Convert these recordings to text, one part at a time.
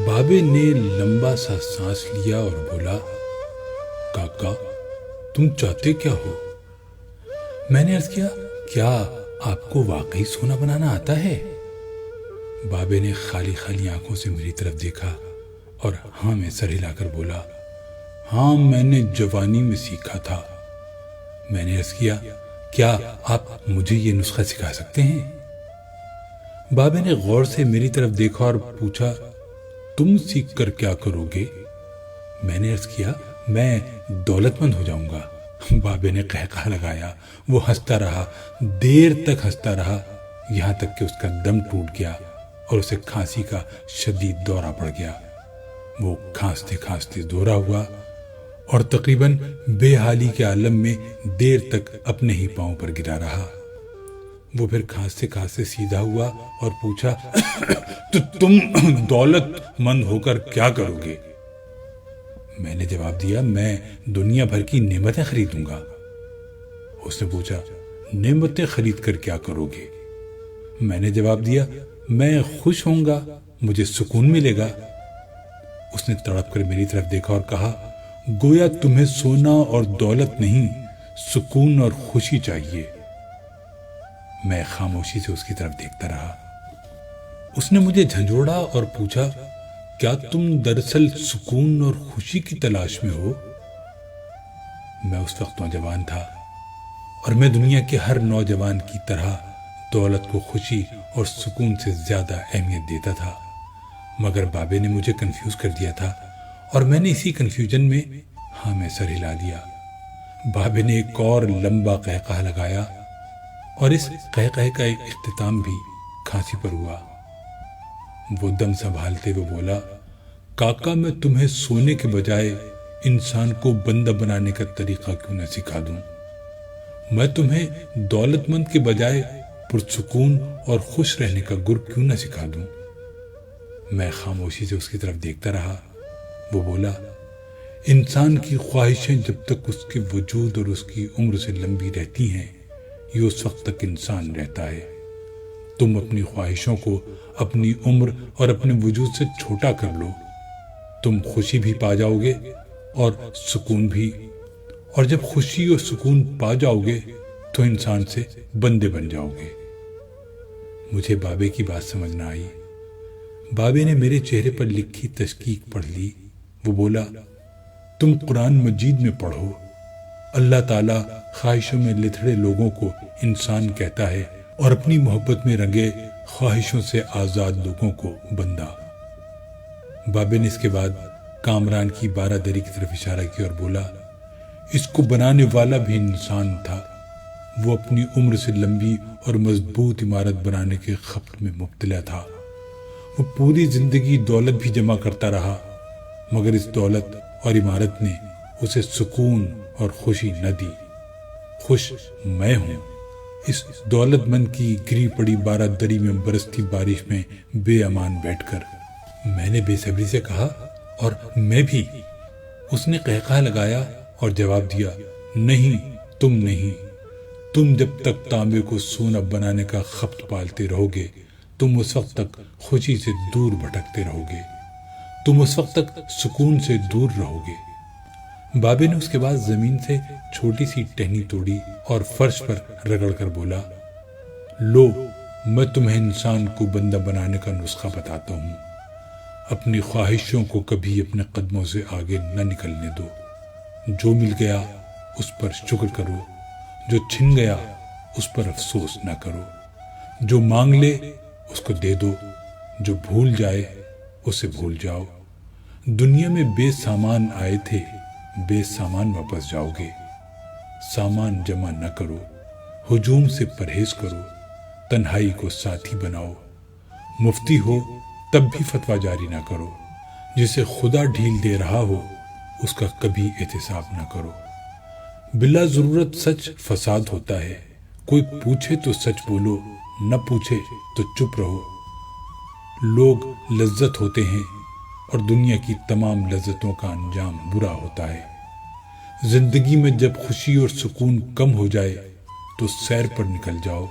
بابے نے لمبا سا سانس لیا اور بولا، کاکا تم چاہتے کیا ہو؟ میں نے عرض کیا، کیا آپ کو واقعی سونا بنانا آتا ہے؟ بابے نے خالی خالی آنکھوں سے میری طرف دیکھا اور ہاں میں سر ہلا کر بولا، ہاں میں نے جوانی میں سیکھا تھا۔ میں نے عرض کیا، کیا آپ مجھے یہ نسخہ سکھا سکتے ہیں؟ بابے نے غور سے میری طرف دیکھا اور پوچھا، تم سیکھ کر کیا کرو گے؟ میں نے عرض کیا، میں دولت مند ہو جاؤں گا۔ بابے نے قہقہ لگایا، وہ ہنستا رہا، دیر تک ہنستا رہا، یہاں تک کہ اس کا دم ٹوٹ گیا اور اسے کھانسی کا شدید دورہ پڑ گیا۔ وہ کھانستے کھانستے دورہ ہوا اور تقریباً بے حالی کے عالم میں دیر تک اپنے ہی پاؤں پر گرا رہا۔ وہ پھر کھانستے کھانستے سیدھا ہوا اور پوچھا، تو تم دولت مند ہو کر کیا کرو گے؟ میں نے جواب دیا، میں دنیا بھر کی نعمتیں خریدوں گا۔ اس نے پوچھا، نعمتیں خرید کر کیا کرو گے؟ میں نے جواب دیا، میں خوش ہوں گا، مجھے سکون ملے گا۔ اس نے تڑپ کر میری طرف دیکھا اور کہا، گویا تمہیں سونا اور دولت نہیں، سکون اور خوشی چاہیے۔ میں خاموشی سے اس کی طرف دیکھتا رہا۔ اس نے مجھے جھنجھوڑا اور پوچھا، کیا تم دراصل سکون اور خوشی کی تلاش میں ہو؟ میں اس وقت نوجوان تھا اور میں دنیا کے ہر نوجوان کی طرح دولت کو خوشی اور سکون سے زیادہ اہمیت دیتا تھا، مگر بابے نے مجھے کنفیوز کر دیا تھا اور میں نے اسی کنفیوژن میں ہاں میں سر ہلا دیا۔ بابے نے ایک اور لمبا قہقہ لگایا اور اس قہقہے کا ایک اختتام بھی کھانسی پر ہوا۔ وہ دم سنبھالتے ہوئے بولا، کاکا میں تمہیں سونے کے بجائے انسان کو بندہ بنانے کا طریقہ کیوں نہ سکھا دوں؟ میں تمہیں دولت مند کے بجائے پرسکون اور خوش رہنے کا گر کیوں نہ سکھا دوں؟ میں خاموشی سے اس کی طرف دیکھتا رہا۔ وہ بولا، انسان کی خواہشیں جب تک اس کے وجود اور اس کی عمر سے لمبی رہتی ہیں، یہ اس وقت تک انسان رہتا ہے۔ تم اپنی خواہشوں کو اپنی عمر اور اپنے وجود سے چھوٹا کر لو، تم خوشی بھی پا جاؤ گے اور سکون بھی، اور جب خوشی اور سکون پا جاؤ گے تو انسان سے بندے بن جاؤ گے۔ مجھے بابے کی بات سمجھ نہ آئی۔ بابے نے میرے چہرے پر لکھی تشکیک پڑھ لی۔ وہ بولا، تم قرآن مجید میں پڑھو، اللہ تعالیٰ خواہشوں میں لتھڑے لوگوں کو انسان کہتا ہے اور اپنی محبت میں رنگے خواہشوں سے آزاد لوگوں کو بندہ۔ بابے نے اس کے بعد کامران کی بارہ دری کی طرف اشارہ کیا اور بولا، اس کو بنانے والا بھی انسان تھا، وہ اپنی عمر سے لمبی اور مضبوط عمارت بنانے کے خبط میں مبتلا تھا۔ وہ پوری زندگی دولت بھی جمع کرتا رہا، مگر اس دولت اور عمارت نے اسے سکون اور خوشی نہ دی۔ خوش میں ہوں اس دولت مند کی گری پڑی بارہ دری میں برستی بارش میں بے امان بیٹھ کر۔ میں نے بے صبری سے کہا، اور میں بھی۔ اس نے قہقہ لگایا اور جواب دیا، نہیں تم نہیں، تم جب تک تانبے کو سونا بنانے کا خبط پالتے رہو گے، تم اس وقت تک خوشی سے دور بھٹکتے رہو گے، تم اس وقت تک سکون سے دور رہو گے۔ بابے نے اس کے بعد زمین سے چھوٹی سی ٹہنی توڑی اور فرش پر رگڑ کر بولا، لو میں تمہیں انسان کو بندہ بنانے کا نسخہ بتاتا ہوں۔ اپنی خواہشوں کو کبھی اپنے قدموں سے آگے نہ نکلنے دو۔ جو مل گیا اس پر شکر کرو، جو چھن گیا اس پر افسوس نہ کرو، جو مانگ لے اس کو دے دو، جو بھول جائے اسے بھول جاؤ۔ دنیا میں بے سامان آئے تھے، بے سامان واپس جاؤ گے۔ سامان جمع نہ کرو، ہجوم سے پرہیز کرو، تنہائی کو ساتھی بناؤ۔ مفتی ہو تب بھی فتویٰ جاری نہ کرو، جسے خدا ڈھیل دے رہا ہو اس کا کبھی احتساب نہ کرو۔ بلا ضرورت سچ فساد ہوتا ہے، کوئی پوچھے تو سچ بولو، نہ پوچھے تو چپ رہو۔ لوگ لذت ہوتے ہیں اور دنیا کی تمام لذتوں کا انجام برا ہوتا ہے۔ زندگی میں جب خوشی اور سکون کم ہو جائے تو سیر پر نکل جاؤ،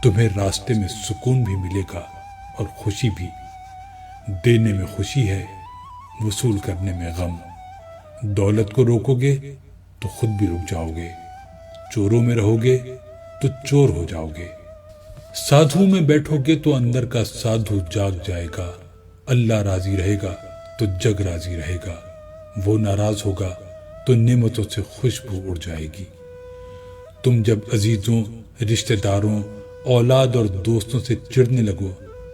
تمہیں راستے میں سکون بھی ملے گا اور خوشی بھی۔ دینے میں خوشی ہے، وصول کرنے میں غم۔ دولت کو روکو گے تو خود بھی رک جاؤ گے، چوروں میں رہو گے تو چور ہو جاؤ گے۔ سادھو میں بیٹھو گے تو اندر کا سادھو جاگ جائے گا۔ اللہ راضی رہے گا تو جگ راضی رہے گا، وہ ناراض ہوگا تو نعمتوں سے خوشبو اڑ جائے گی۔ تم جب عزیزوں، رشتہ داروں، اولاد اور دوستوں سے چڑھنے لگو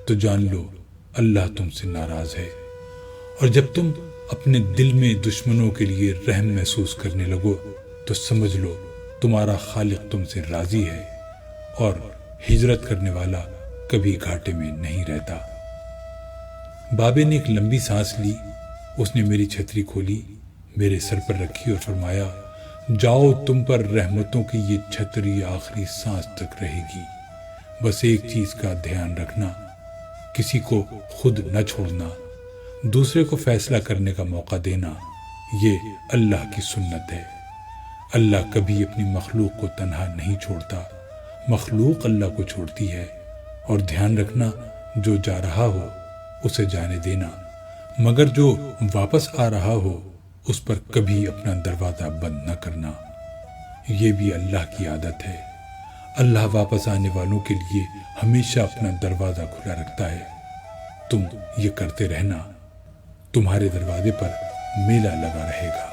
تو جان لو اللہ تم سے ناراض ہے، اور جب تم اپنے دل میں دشمنوں کے لیے رحم محسوس کرنے لگو تو سمجھ لو تمہارا خالق تم سے راضی ہے، اور ہجرت کرنے والا کبھی گھاٹے میں نہیں رہتا۔ بابے نے ایک لمبی سانس لی، اس نے میری چھتری کھولی، میرے سر پر رکھی اور فرمایا، جاؤ، تم پر رحمتوں کی یہ چھتری آخری سانس تک رہے گی۔ بس ایک چیز کا دھیان رکھنا، کسی کو خود نہ چھوڑنا، دوسرے کو فیصلہ کرنے کا موقع دینا، یہ اللہ کی سنت ہے۔ اللہ کبھی اپنی مخلوق کو تنہا نہیں چھوڑتا، مخلوق اللہ کو چھوڑتی ہے۔ اور دھیان رکھنا، جو جا رہا ہو اسے جانے دینا، مگر جو واپس آ رہا ہو اس پر کبھی اپنا دروازہ بند نہ کرنا۔ یہ بھی اللہ کی عادت ہے، اللہ واپس آنے والوں کے لیے ہمیشہ اپنا دروازہ کھلا رکھتا ہے۔ تم یہ کرتے رہنا، تمہارے دروازے پر میلہ لگا رہے گا۔